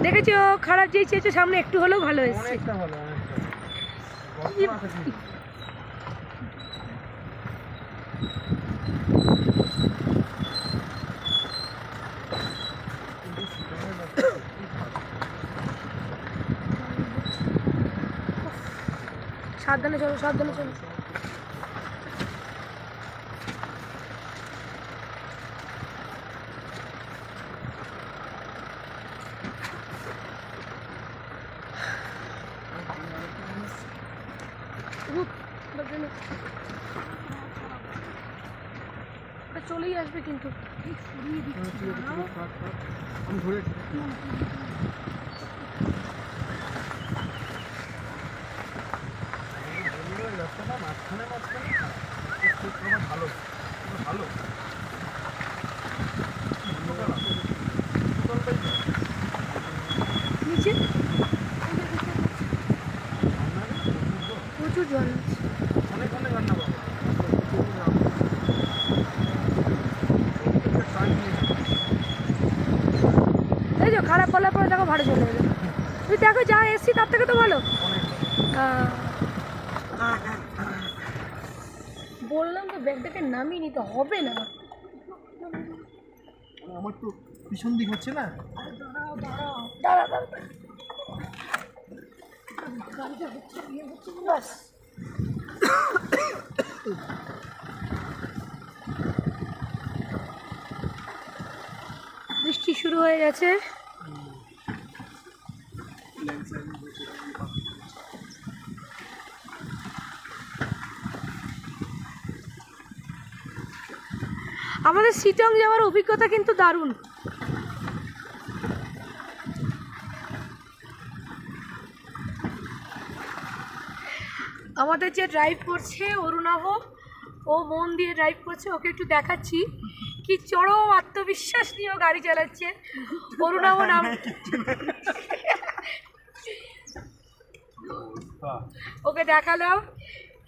দেখেছো খারাপ যেই চেয়েছো সামনে একটু হলেও ভালো এসছে। সাবধানে চলো, সাবধানে চলো। চলেই আসবে কিন্তু নিচে প্রচুর জল আছে। এই যে খারাপ বলার পরে দেখো ভালো চলে এলো। তুই দেখো যা এসছি তার থেকে তো ভালো। বললাম তো ব্যাগটাকে নামিয়ে নিতে হবে না। আমার তো পিছন দিক হচ্ছে না। দাঁড়া দাঁড়া বাস। বৃষ্টি শুরু হয়ে গেছে। আমাদের শিটং যাওয়ার অভিজ্ঞতা কিন্তু দারুণ। আমাদের যে ড্রাইভ করছে অরুণাভ, ও মন দিয়ে ড্রাইভ করছে, ওকে একটু দেখাচ্ছি কি চরম আত্মবিশ্বাস নিয়ে ও গাড়ি চালাচ্ছে। অরুণাভ নাম ওকে দেখালাম,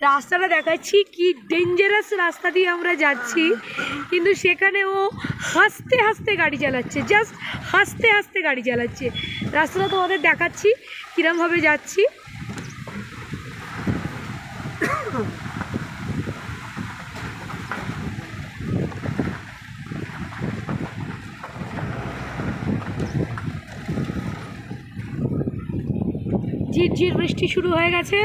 রাস্তাটা দেখাচ্ছি কি ডেঞ্জারাস রাস্তা দিয়ে আমরা যাচ্ছি, কিন্তু সেখানে ও হাসতে হাসতে গাড়ি চালাচ্ছে, জাস্ট হাসতে হাসতে গাড়ি চালাচ্ছে। রাস্তাটা তোমাদের দেখাচ্ছি কীরমভাবে যাচ্ছি। ঝিরঝির বৃষ্টি শুরু হয়ে গেছে।